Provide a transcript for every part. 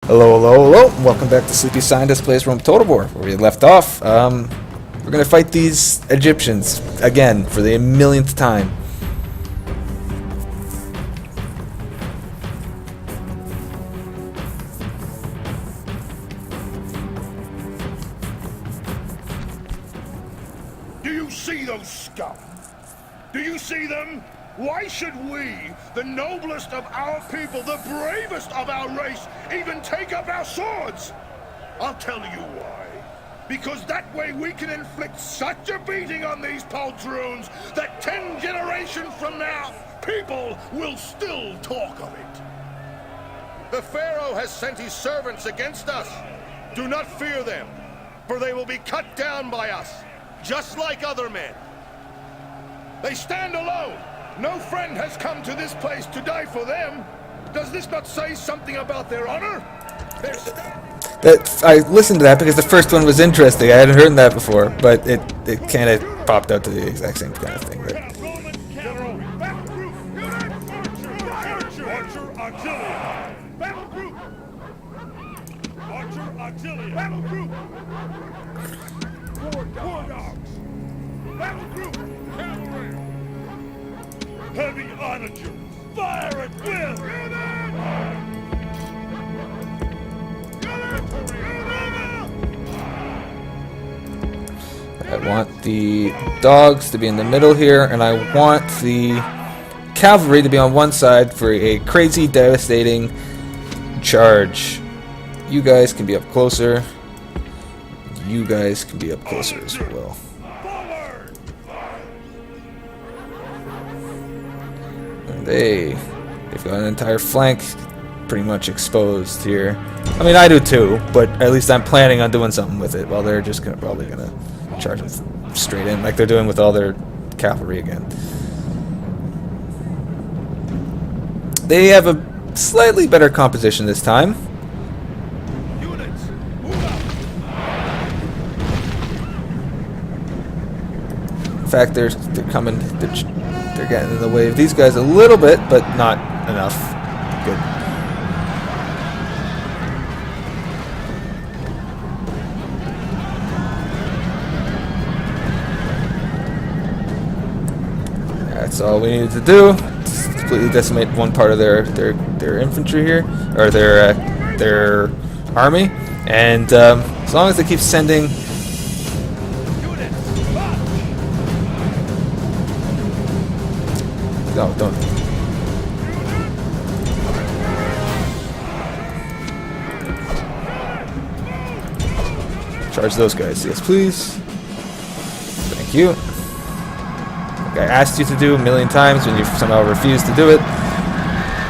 Hello, hello, hello. Welcome back to Sleepy Scientist Plays Rome Total War, where we left off. We're gonna fight these Egyptians again for the millionth time. Do you see those scum? Do you see them? Why should we, the noblest of our people, the bravest of our race, even take up our swords? I'll tell you why. Because that way we can inflict such a beating on these poltroons that 10 generations from now, people will still talk of it. The Pharaoh has sent his servants against us. Do not fear them, for they will be cut down by us, just like other men. They stand alone. No friend has come to this place to die for them. Does this not say something about their honor? I listened to that because the first one was interesting. I hadn't heard that before, but it kind of popped out to the exact same kind of thing. But. Heavy onager! Fire at will! I want the dogs to be in the middle here, and I want the cavalry to be on one side for a crazy, devastating charge. You guys can be up closer. You guys can be up closer as well. They've got an entire flank pretty much exposed here. I mean, I do too, but at least I'm planning on doing something with it while they're just probably gonna charge them straight in like they're doing with all their cavalry again. They have a slightly better composition this time. In fact, they're coming. They're getting in the way of these guys a little bit, but not enough. Good. That's all we needed to do. Just completely decimate one part of their infantry here, or their army, and as long as they keep sending. No, don't. Charge those guys. Yes, please. Thank you. Like I asked you to do a million times when you somehow refused to do it.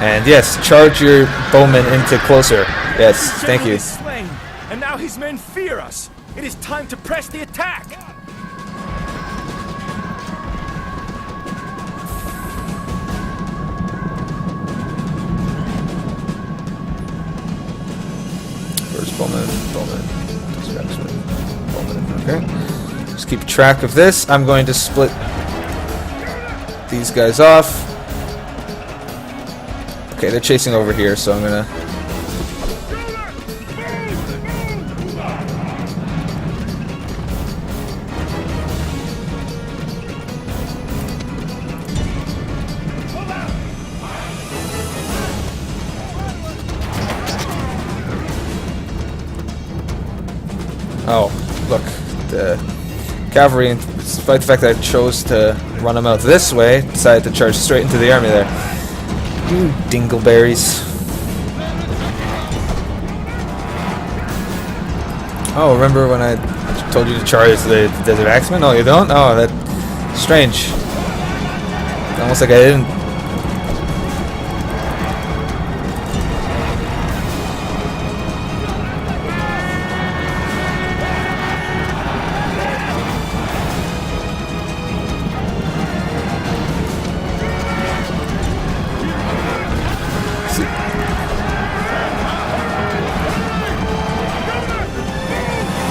And yes, charge your bowmen into closer. Yes, thank you. Slain, and now his men fear us. It is time to press the attack. Bowman. Okay. Just keep track of this. I'm going to split these guys off. Okay, they're chasing over here, so I'm gonna. Oh, look, the cavalry, despite the fact that I chose to run them out this way, decided to charge straight into the army there. You dingleberries. Oh, remember when I told you to charge the Desert Axemen? Oh, you don't? Oh, that's strange. Almost like I didn't.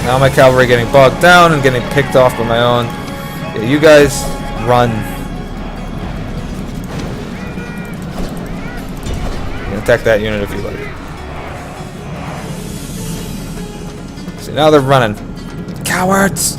Now my cavalry getting bogged down and getting picked off by my own. Yeah, you guys run. You can attack that unit if you like. So now they're running. Cowards!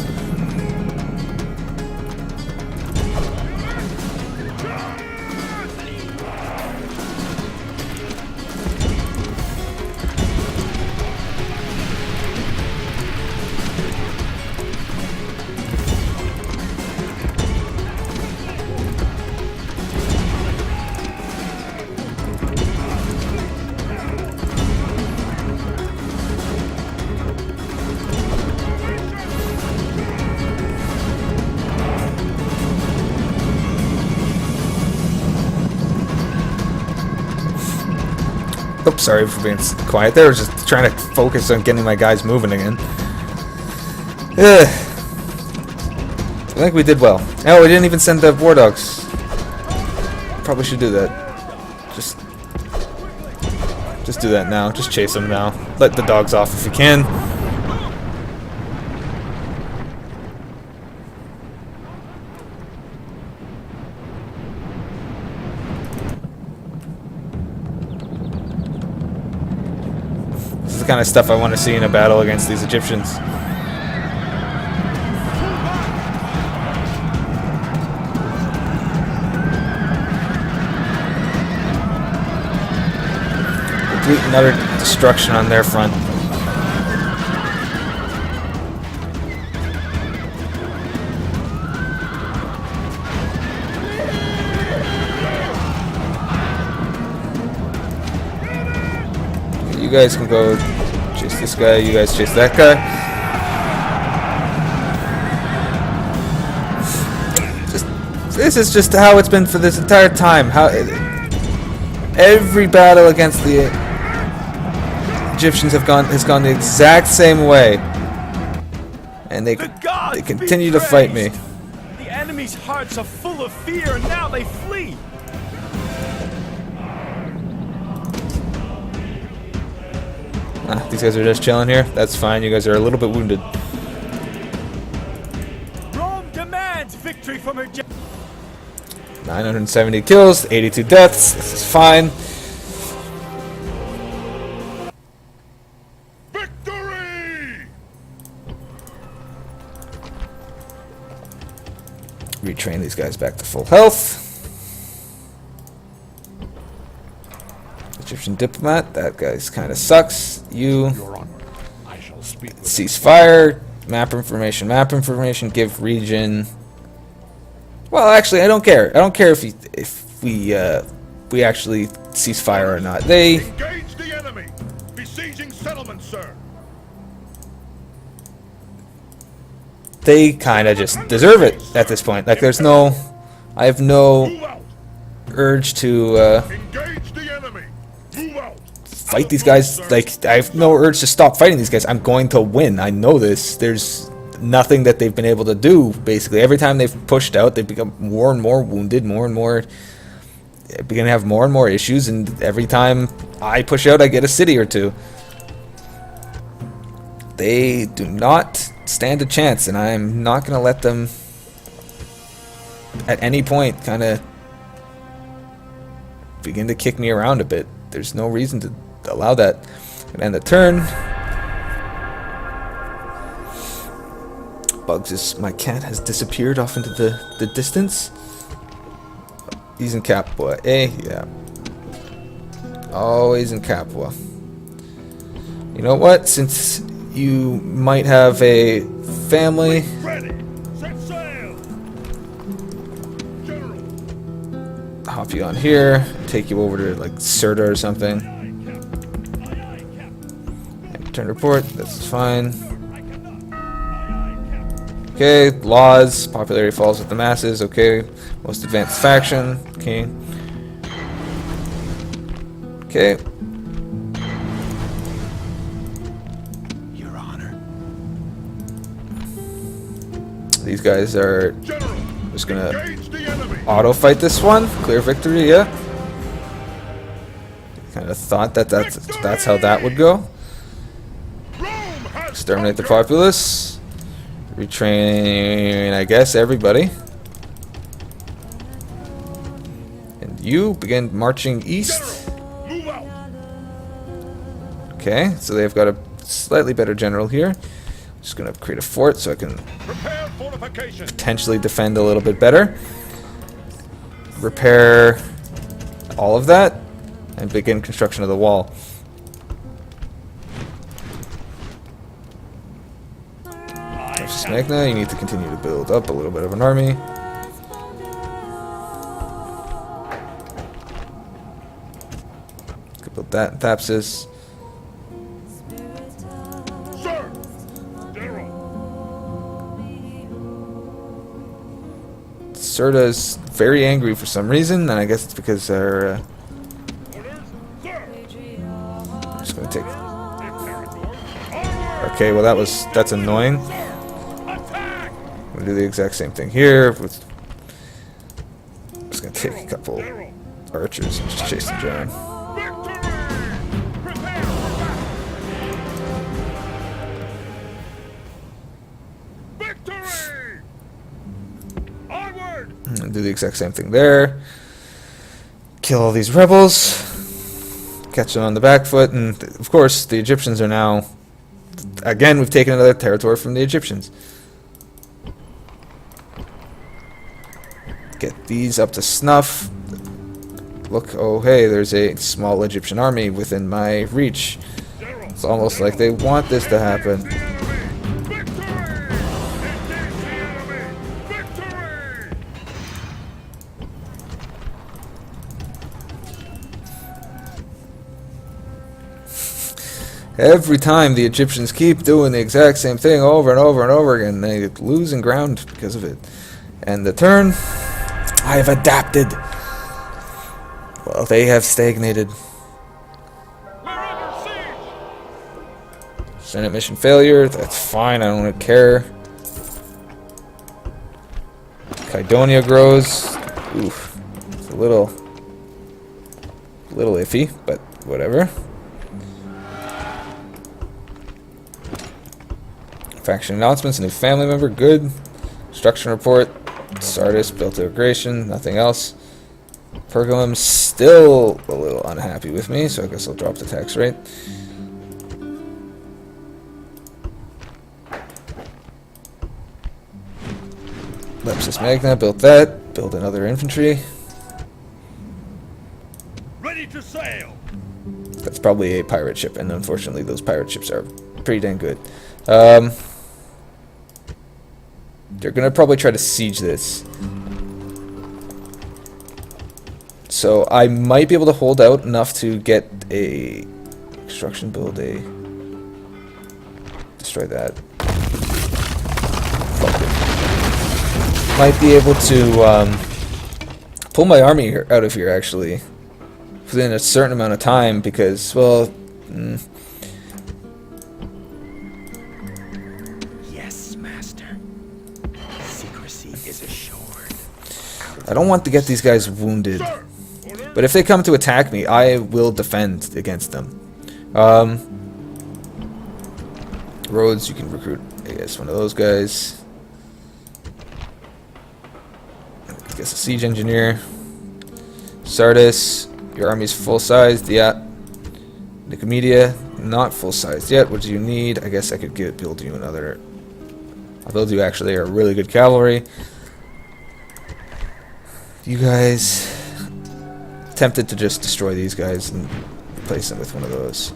Oops, sorry for being quiet there. I was just trying to focus on getting my guys moving again. Ugh. I think we did well. Oh, we didn't even send the war dogs. Probably should do that. Just do that now. Just chase them now. Let the dogs off if you can. This is the kind of stuff I want to see in a battle against these Egyptians. Complete and utter destruction on their front. You guys can go chase this guy, you guys chase that guy. This is just how it's been for this entire time. Every battle against the Egyptians has gone the exact same way. And they continue to fight me. The enemy's hearts are full of fear and now they flee. These guys are just chilling here. That's fine. You guys are a little bit wounded. Rome demands victory from her. 970 kills, 82 deaths. This is fine. Victory! Retrain these guys back to full health. Egyptian diplomat, that guy's kind of sucks. You Your Honor, I shall speak with ceasefire, map information, give region. Well, actually, I don't care. I don't care if we actually cease fire or not. Engage the enemy! Besieging settlements, sir! They kind of just deserve it at this point. Like, I have no Move out! urge to Engage the enemy! Move out! fight these guys. Like, I have no urge to stop fighting these guys. I'm going to win. I know this. There's nothing that they've been able to do. Basically, every time they've pushed out, they've become more and more wounded, more and more. Begin to have more and more issues, and every time I push out, I get a city or two. They do not stand a chance, and I'm not going to let them at any point kind of begin to kick me around a bit. There's no reason to allow that. And end the turn. My cat has disappeared off into the distance. He's in Capua. Yeah. Always in Capua. You know what? Since you might have a family, Ready! Set sail! General! I'll hop you on here, take you over to like Sirta or something. And return report, that's fine. Okay, laws, popularity falls with the masses, okay. Most advanced faction, okay. Okay. Your Honor. These guys are General! just gonna Engage the enemy! auto fight this one. Clear victory, yeah. Kind of thought that's how that would go. Rome has Exterminate the conquered! populace. Retrain, I guess, everybody. And you begin marching east. General, move out! Okay, so they've got a slightly better general here. Just gonna create a fort so I can Prepare fortification. potentially defend a little bit better. Repair all of that and begin construction of the wall. Magna, you need to continue to build up a little bit of an army. Could build that in Thapsus. Sir! General! Serta's very angry for some reason, and I guess it's because they're Orders? Sir! just gonna take. Take territory. Onward! Okay, well that's annoying. Attack! I'm gonna do the exact same thing here. With just gonna take a couple General! archers and just chase them down. Victory! Prepare for battle! Victory! Onward! And do the exact same thing there. Kill all these rebels. Catch them on the back foot, and of course the Egyptians are now. Again, we've taken another territory from the Egyptians. Get these up to snuff. Look, oh hey, there's a small Egyptian army within my reach. General! It's almost like they want this to happen. The enemy! Victory! Engage the enemy! Victory! Every time the Egyptians keep doing the exact same thing over and over and over again, they lose in ground because of it. And the turn, I have adapted. Well, they have stagnated. We're under siege! Senate mission failure, that's fine, I don't care. Kydonia grows. Oof. It's a little iffy, but whatever. Faction announcements, a new family member, good. Construction report, Sardis built to aggression, nothing else. Pergamum still a little unhappy with me, so I guess I'll drop the tax rate. Lepsis Magna, built that. Build another infantry. Ready to sail! That's probably a pirate ship, and unfortunately those pirate ships are pretty dang good. They're gonna probably try to siege this. So I might be able to hold out enough to get a construction build, a destroy that. Fuck it. Might be able to pull my army out of here actually within a certain amount of time because, well, Yes, Master. Secrecy is assured. I don't want to get these guys wounded. Sir! Order? But if they come to attack me, I will defend against them. Rhodes, you can recruit, I guess, one of those guys. I guess a siege engineer. Sardis, your army's full-sized, yeah. Nicomedia, not full-sized yet. What do you need? I guess I could build you another. I'll build you actually a really good cavalry. You guys, tempted to just destroy these guys and replace them with one of those.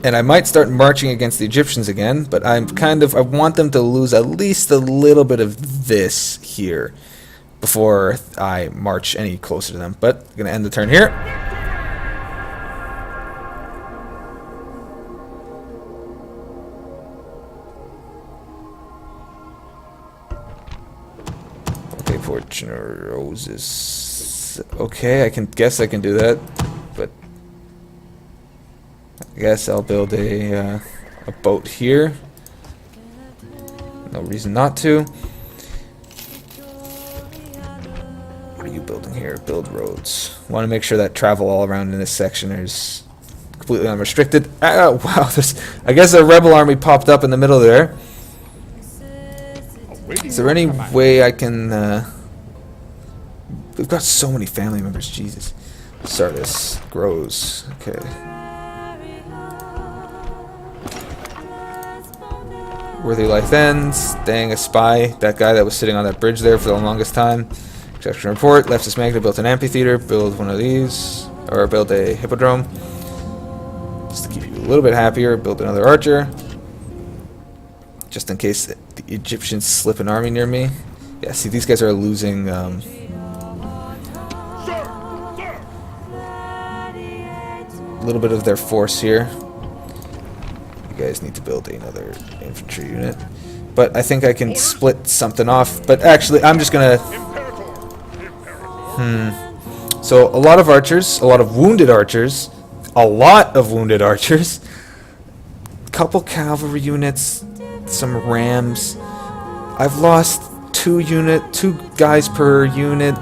And I might start marching against the Egyptians again, but I want them to lose at least a little bit of this here before I march any closer to them. But I'm gonna end the turn here. Okay, Fortune Roses. Okay, I guess I can do that, but I guess I'll build a boat here. No reason not to. What are you building here? Build roads. Want to make sure that travel all around in this section is completely unrestricted. Ah, wow, I guess a rebel army popped up in the middle there. Is there any way I can... We've got so many family members, Jesus. Sardis grows. Okay. Worthy life ends. Dang, a spy. That guy that was sitting on that bridge there for the longest time. Extraction report. Left is magnet. Built an amphitheater. Build one of these. Or build a hippodrome. Just to keep you a little bit happier. Build another archer. Just in case the Egyptians slip an army near me. Yeah, see, these guys are losing... Sir! Sir! a little bit of their force here. You guys need to build another infantry unit. But I think I can split something off. But actually, I'm just gonna... So, a lot of archers, a lot of wounded archers, a lot of wounded archers, couple cavalry units, some rams. I've lost two guys per unit.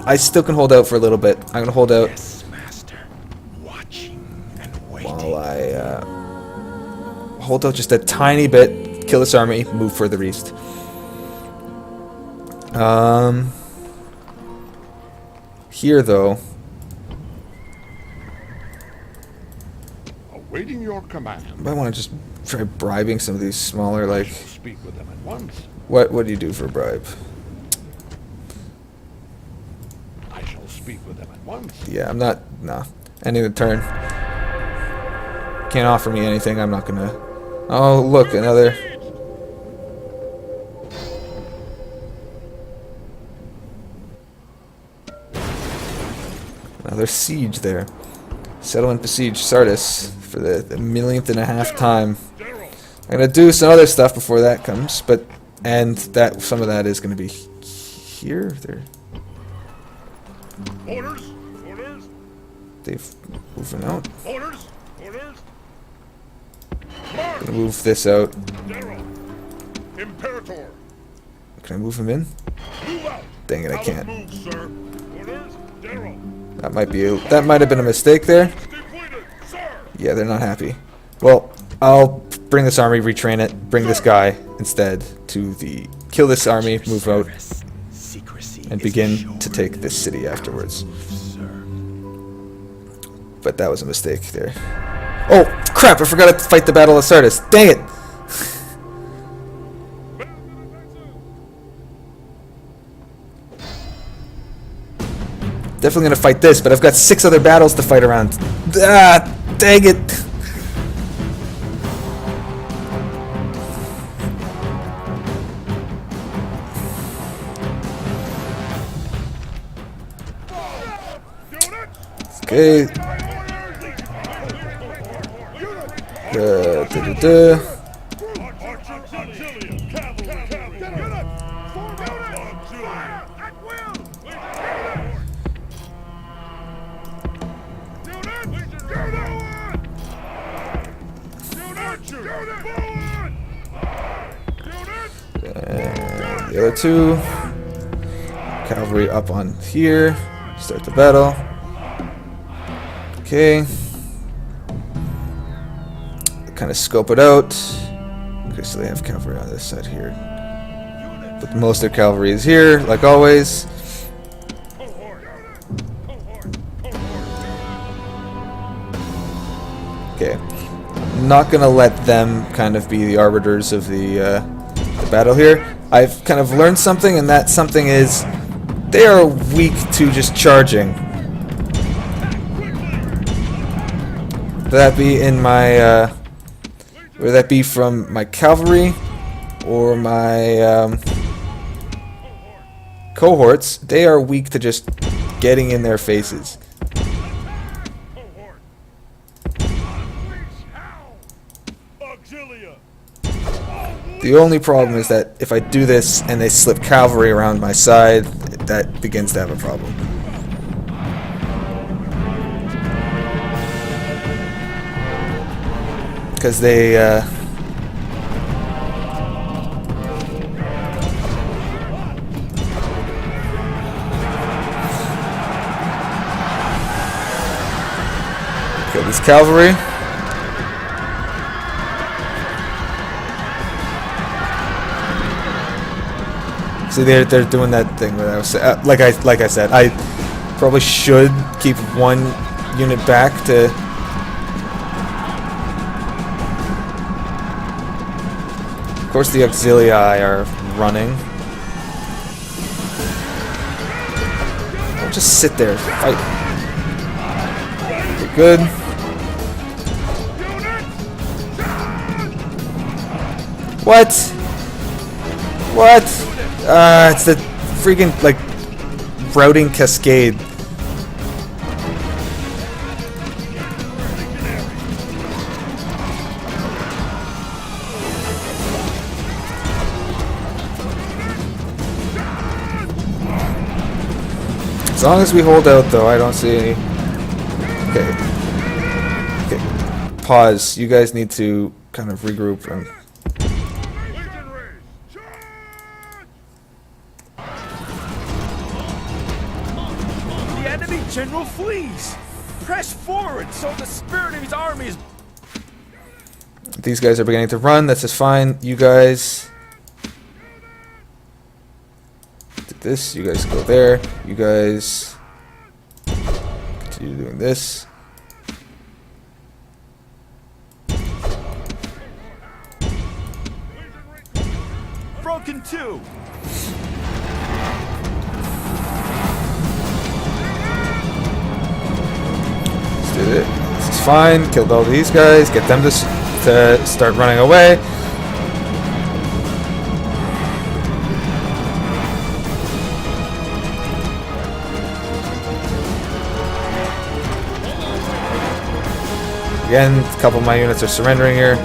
I still can hold out for a little bit. I'm gonna hold out. Yes, master. Watching and waiting. While I hold out just a tiny bit, kill this army, move further east. Here though, Awaiting your command. I might want to just try bribing some of these smaller, like, Speak with them at once. what do you do for a bribe? I shall speak with them at once. Yeah, I'm not, nah. Ending the turn. Can't offer me anything, I'm not gonna... Oh, look, another... Another siege there. Settlement besiege Sardis for the millionth and a half time. General, I'm gonna do some other stuff before that comes, but... And that some of that is gonna be here. They're... orders, orders, They've moving out. orders, orders. Gonna move this out. General, Imperator, Can I move him in? move out. Dang it, I Out of can't. move, sir. Orders, General. That might have been a mistake there. Completed, sir. Yeah, they're not happy. Well, I'll bring this army, retrain it, bring this guy instead to the... Kill this army, move out, Secrecy and is begin assured. to take this city afterwards. Sir. But that was a mistake there. Oh, crap, I forgot to fight the Battle of Sardis. Dang it! Definitely gonna fight this, but I've got 6 other battles to fight around. Ah, dang it! Okay. The other 2. Cavalry up on here. Start the battle. Okay. Kind of scope it out. Okay, so they have cavalry on this side here. But most of their cavalry is here, like always. Okay. I'm not gonna let them kind of be the arbiters of the battle here. I've kind of learned something, and that something is they are weak to just charging. Whether that be in my, whether that be from my cavalry or my cohorts, they are weak to just getting in their faces. The only problem is that if I do this and they slip cavalry around my side, that begins to have a problem. Because they, okay, this cavalry. See, they're doing that thing where I was like I said, I probably should keep one unit back to Of course, the auxilii are running. Don't just sit there. Fight. Okay, good. What? What? It's the freaking, like, routing cascade. As long as we hold out, though, I don't see any... Okay. Okay. Pause. You guys need to kind of regroup and... The enemy general flees! Press forward so the spirit of his army is... These guys are beginning to run. This is fine. You guys... did this. You guys go there. You guys... continue doing this. Broken 2! Let's do it. This is fine. Killed all these guys. Get them to start running away. Again, a couple of my units are surrendering here.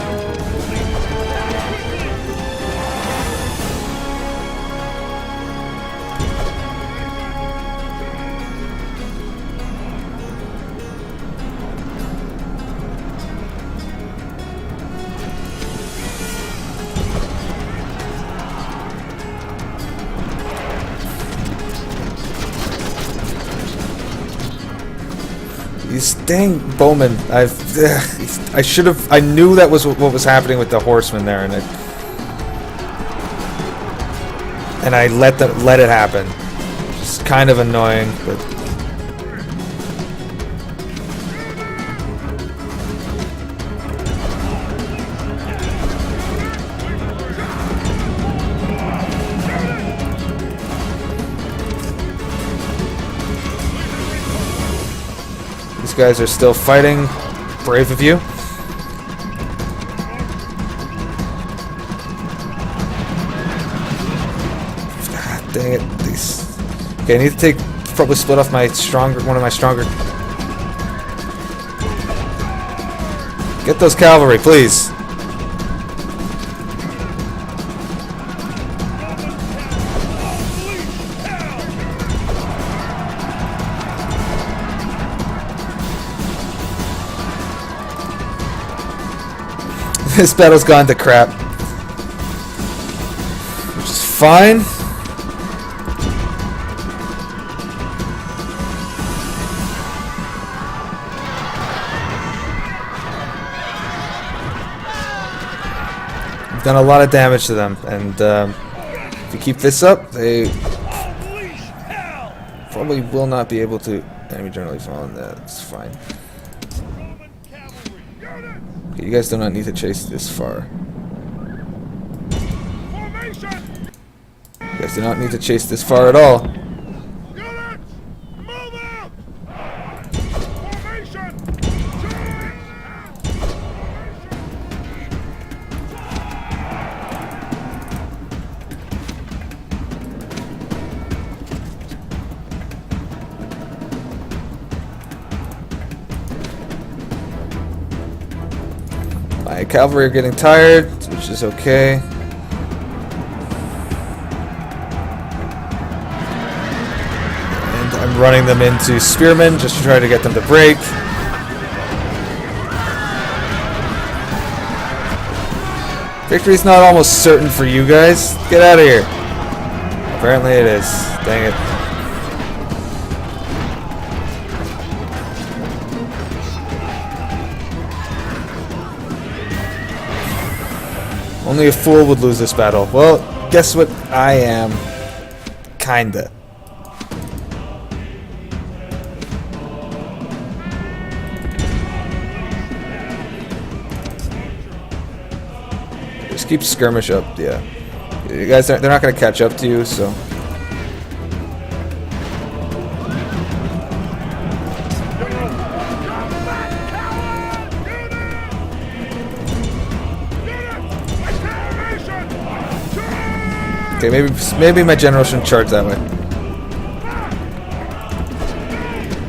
These dang bowmen! I should have. I knew that was what was happening with the horsemen there, and I let it happen. It's kind of annoying, but these guys are still fighting. Brave of you. Ah, dang it. These. Okay, I need to probably split off one of my stronger. Get those cavalry, please. This battle's gone to crap. Which is fine. We've done a lot of damage to them, and if we keep this up, they probably will not be able to. Enemy generally fallen. That's fine. Okay, you guys do not need to chase this far. You guys do not need to chase this far at all. My cavalry are getting tired, which is okay. And I'm running them into spearmen just to try to get them to break. Victory's not almost certain for you guys. Get out of here. Apparently it is. Dang it. Only a fool would lose this battle. Well, guess what I am? Kinda. Just keep skirmish up, yeah. You guys, they're not going to catch up to you, so... Okay, maybe my general shouldn't charge that way.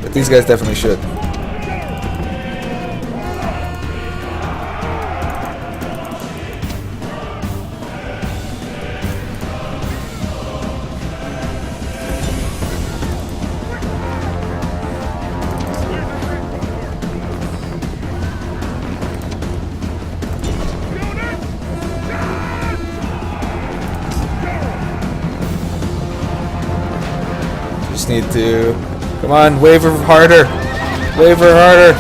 But these guys definitely should. Just need to... Come on, waver harder! Waver harder!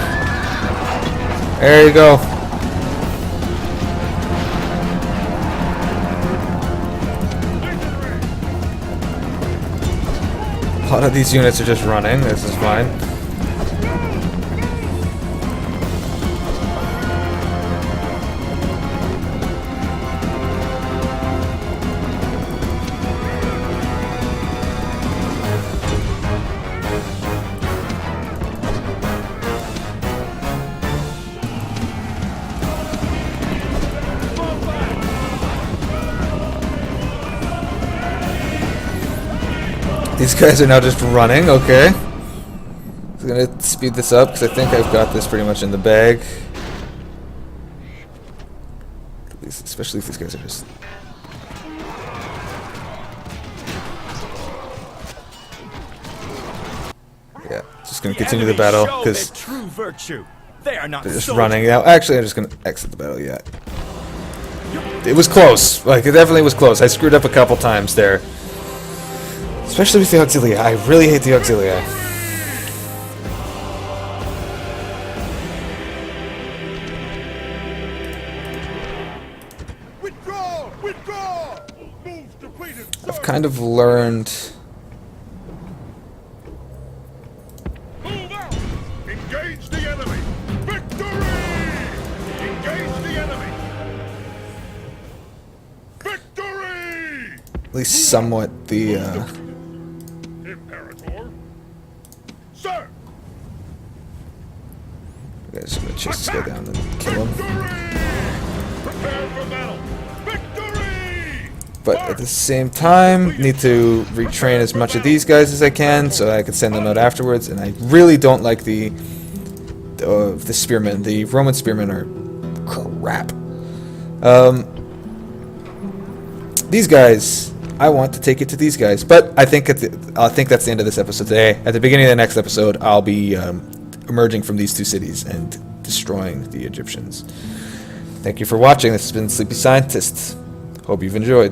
There you go. A lot of these units are just running. This is fine. These guys are now just running, okay. I'm gonna speed this up because I think I've got this pretty much in the bag. At least, especially if these guys are just... Yeah, just gonna continue the battle because they're just running now. Actually, I'm just gonna exit the battle, yeah. It was close, like it definitely was close. I screwed up a couple times there. Especially with the Auxilia. I really hate the Auxilia. Withdraw! Withdraw! Move depleted, I've kind of learned... Move out! Engage the enemy! Victory! Engage the enemy! Victory! At least somewhat the... Imperator. Sir! I'm just gonna chase this guy down and kill him. Prepare for battle! Victory! But at the same time, need to retrain as much of these guys as I can so I can send them out afterwards. And I really don't like the spearmen. The Roman spearmen are crap. These guys, I want to take it to these guys, but I think that's the end of this episode today. At the beginning of the next episode, I'll be emerging from these two cities and destroying the Egyptians. Thank you for watching. This has been Sleepy Scientist. Hope you've enjoyed.